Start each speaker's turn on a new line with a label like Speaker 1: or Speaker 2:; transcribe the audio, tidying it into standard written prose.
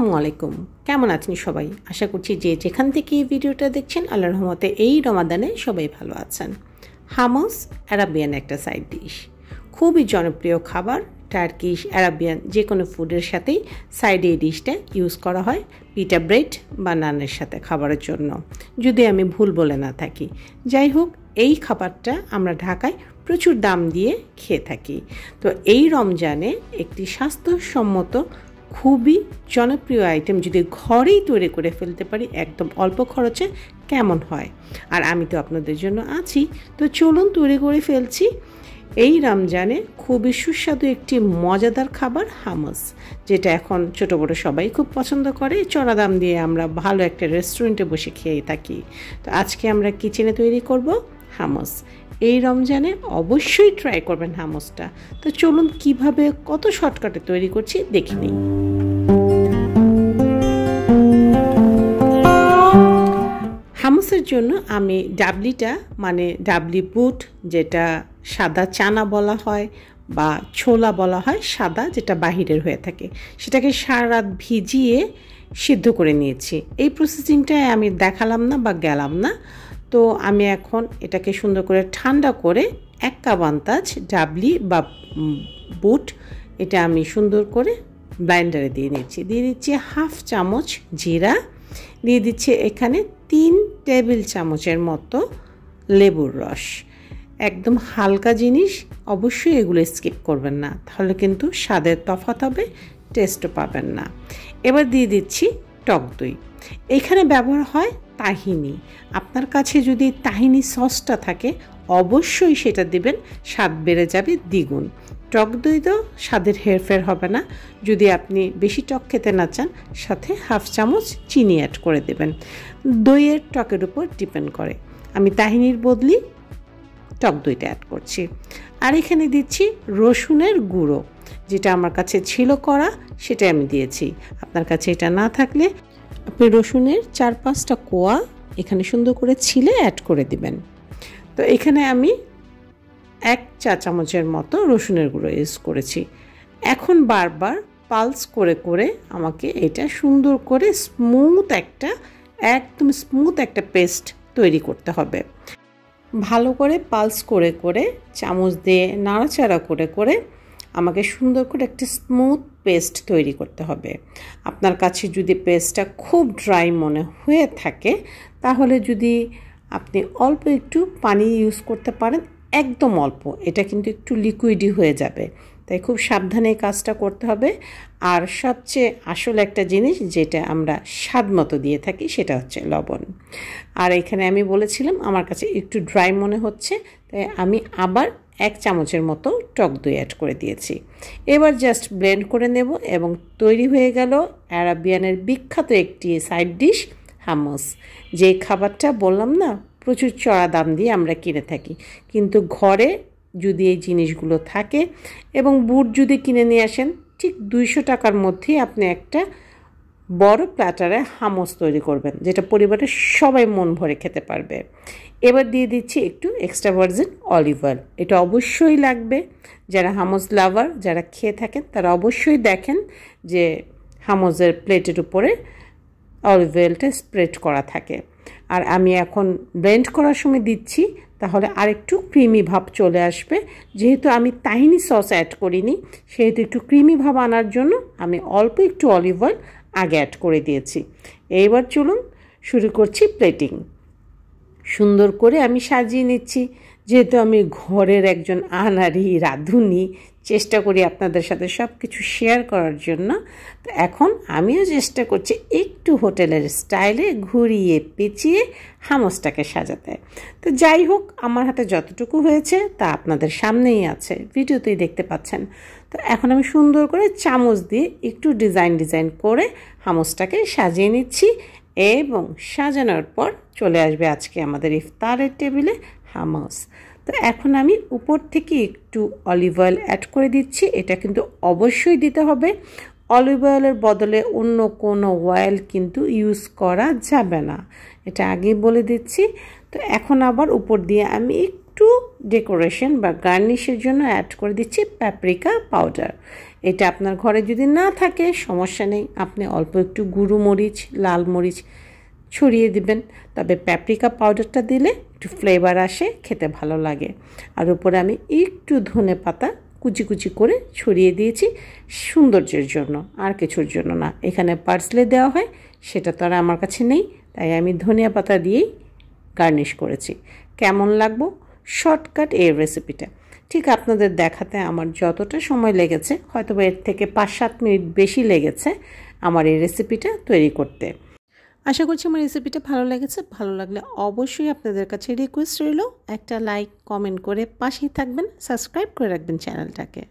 Speaker 1: আসসালামু আলাইকুম। কেমন আছেন সবাই? আশা করছি যে যেখান থেকে এই ভিডিওটা দেখছেন আল্লাহর রহমতে এই রমাদানে সবাই ভালো আছেন। হামস আরাবিয়ান একটা সাইড ডিশ, খুবই জনপ্রিয় খাবার। টার্কিশ, আরাবিয়ান যে কোনো ফুডের সাথেই সাইডে এই ডিশটা ইউজ করা হয়, পিটা ব্রেড বা নানের সাথে খাবারের জন্য, যদি আমি ভুল বলে না থাকি। যাই হোক, এই খাবারটা আমরা ঢাকায় প্রচুর দাম দিয়ে খেয়ে থাকি। তো এই রমজানে একটি স্বাস্থ্যসম্মত খুবই জনপ্রিয় আইটেম যদি ঘরেই তৈরি করে ফেলতে পারি একদম অল্প খরচে, কেমন হয়? আর আমি তো আপনাদের জন্য আছি, তো চলুন তৈরি করে ফেলছি। এই রমজানে খুবই সুস্বাদু একটি মজাদার খাবার হামস, যেটা এখন ছোট বড় সবাই খুব পছন্দ করে। চড়া দাম দিয়ে আমরা ভালো একটা রেস্টুরেন্টে বসে খেয়ে থাকি। তো আজকে আমরা কিচেনে তৈরি করব হামস। এই রমজানে অবশ্যই ট্রাই করবেন হামসটা। তো চলুন কিভাবে কত শর্টকাটে তৈরি করছি দেখে নিই। হামসের জন্য আমি ডাবলিটা মানে ডাবলি বুট, যেটা সাদা চানা বলা হয় বা ছোলা বলা হয়, সাদা যেটা বাহিরের হয়ে থাকে, সেটাকে সারা রাত ভিজিয়ে সিদ্ধ করে নিয়েছি। এই প্রসেসিংটায় আমি দেখালাম না বা গেলাম না। তো আমি এখন এটাকে সুন্দর করে ঠান্ডা করে 1 কাপ আন্দাজ ডাবলি বা বুট, এটা আমি সুন্দর করে ব্লেন্ডারে দিয়ে দিচ্ছি 1/2 চামচ জিরা, দিয়ে দিচ্ছি এখানে 3 টেবিল চামচের মতো লেবুর রস। একদম হালকা জিনিস, অবশ্যই এগুলো স্কিপ করবেন না, তাহলে কিন্তু স্বাদের তফাৎ হবে, টেস্টও পাবেন না। এবার দিয়ে দিচ্ছি টক দই। এখানে ব্যবহার হয় তাহিনি। আপনার কাছে যদি তাহিনি সসটা থাকে অবশ্যই সেটা দিবেন, স্বাদ বেড়ে যাবে দ্বিগুণ। টক দই তো স্বাদের হেরফের হবে না। যদি আপনি বেশি টক খেতে না চান, সাথে 1/2 চামচ চিনি অ্যাড করে দেবেন। দইয়ের টকের উপর ডিপেন্ড করে। আমি তাহিনির বদলি টক দইটা অ্যাড করছি। আর এখানে দিচ্ছি রসুনের গুঁড়ো, যেটা আমার কাছে ছিল করা, সেটা আমি দিয়েছি। আপনার কাছে এটা না থাকলে আপনি রসুনের 4-5টা কোয়া এখানে সুন্দর করে ছিলে অ্যাড করে দিবেন। তো এখানে আমি 1 চা চামচের মতো রসুনের গুঁড়ো ইউজ করেছি। এখন বারবার পালস করে করে আমাকে এটা সুন্দর করে একদম স্মুথ একটা পেস্ট তৈরি করতে হবে। ভালো করে পালস করে করে চামচ দিয়ে নাড়াচাড়া করে করে আমাকে সুন্দর করে একটা স্মুথ পেস্ট তৈরি করতে হবে। আপনার কাছে যদি পেস্টটা খুব ড্রাই মনে হয়ে থাকে, তাহলে যদি আপনি অল্প একটু পানি ইউজ করতে পারেন, একদম অল্প, এটা কিন্তু একটু লিকুইডই হয়ে যাবে। তাই খুব সাবধানে কাজটা করতে হবে। আর সবচেয়ে আসল একটা জিনিস যেটা আমরা স্বাদ মতো দিয়ে থাকি, সেটা হচ্ছে লবণ। আর এখানে আমি বলেছিলাম আমার কাছে একটু ড্রাই মনে হচ্ছে, তাই আমি আবার 1 চামচের মতো টক দই অ্যাড করে দিয়েছি। এবার জাস্ট ব্লেন্ড করে নেব এবং তৈরি হয়ে গেল আরাবিয়ানের বিখ্যাত একটি সাইড ডিশ হামস। যে খাবারটা বললাম না প্রচুর চড়া দাম দিয়ে আমরা কিনে থাকি, কিন্তু ঘরে যদি এই জিনিসগুলো থাকে এবং বুট যদি কিনে নিয়ে আসেন, ঠিক 200 টাকার মধ্যেই আপনি একটা বড় প্ল্যাটারে হামস তৈরি করবেন, যেটা পরিবারের সবাই মন ভরে খেতে পারবে। এবার দিয়ে দিচ্ছি একটু এক্সট্রা ভার্জিন অলিভ অয়েল, এটা অবশ্যই লাগবে। যারা হামস লাভার, যারা খেয়ে থাকেন, তারা অবশ্যই দেখেন যে হামসের প্লেটের উপরে অলিভ অয়েলটা স্প্রেড করা থাকে। আর আমি এখন ব্লেন্ড করার সময় দিচ্ছি, তাহলে আরেকটু ক্রিমি ভাব চলে আসবে। যেহেতু আমি তাহিনি সস অ্যাড করিনি, সেহেতু একটু ক্রিমি ভাব আনার জন্য আমি অল্প একটু অলিভ অয়েল আগে অ্যাড করে দিয়েছি। এইবার চলুন শুরু করছি প্লেটিং। সুন্দর করে আমি সাজিয়ে নিচ্ছি। যেহেতু আমি ঘরের একজন আনাড়ি রাঁধুনি, চেষ্টা করি আপনাদের সাথে সব কিছু শেয়ার করার জন্য। তো এখন আমিও চেষ্টা করছি একটু হোটেলের স্টাইলে ঘুরিয়ে পেঁচিয়ে হামসটাকে সাজাতে। তো যাই হোক, আমার হাতে যতটুকু হয়েছে তা আপনাদের সামনেই আছে, ভিডিওতেই দেখতে পাচ্ছেন। তো এখন আমি সুন্দর করে চামচ দিয়ে একটু ডিজাইন করে হামসটাকে সাজিয়ে নিচ্ছি এবং সাজানোর পর চলে আসবে আজকে আমাদের ইফতারের টেবিলে হামস। তো এখন আমি উপর থেকে একটু অলিভ অয়েল অ্যাড করে দিচ্ছি। এটা কিন্তু অবশ্যই দিতে হবে। অলিভ অয়েলের বদলে অন্য কোনো অয়েল কিন্তু ইউজ করা যাবে না, এটা আগেই বলে দিচ্ছি। তো এখন আবার উপর দিয়ে আমি একটু ডেকোরেশন বা গার্নিশের জন্য অ্যাড করে দিচ্ছি প্যাপরিকা পাউডার। এটা আপনার ঘরে যদি না থাকে সমস্যা নেই, আপনি অল্প একটু গুঁড়ো মরিচ, লাল মরিচ ছড়িয়ে দিবেন। তবে প্যাপরিকা পাউডারটা দিলে একটু ফ্লেভার আসে, খেতে ভালো লাগে। আর উপরে আমি একটু ধনে পাতা কুচি কুচি করে ছড়িয়ে দিয়েছি সৌন্দর্যের জন্য, আর কিছুর জন্য না। এখানে পার্সলে দেওয়া হয়, সেটা তো আর আমার কাছে নেই, তাই আমি ধনিয়া পাতা দিয়েই গার্নিশ করেছি। কেমন লাগবো শর্টকাট এই রেসিপিটা। ঠিক আপনাদের দেখাতে আমার যতটা সময় লেগেছে, হয়তো এর থেকে 5-7 মিনিট বেশি লেগেছে আমার এই রেসিপিটা তৈরি করতে। আশা করছি আমার রেসিপিটা ভালো লেগেছে। ভালো লাগলে অবশ্যই আপনাদের কাছে রিকোয়েস্ট রইল, একটা লাইক কমেন্ট করে পাশেই থাকবেন, সাবস্ক্রাইব করে রাখবেন চ্যানেলটাকে।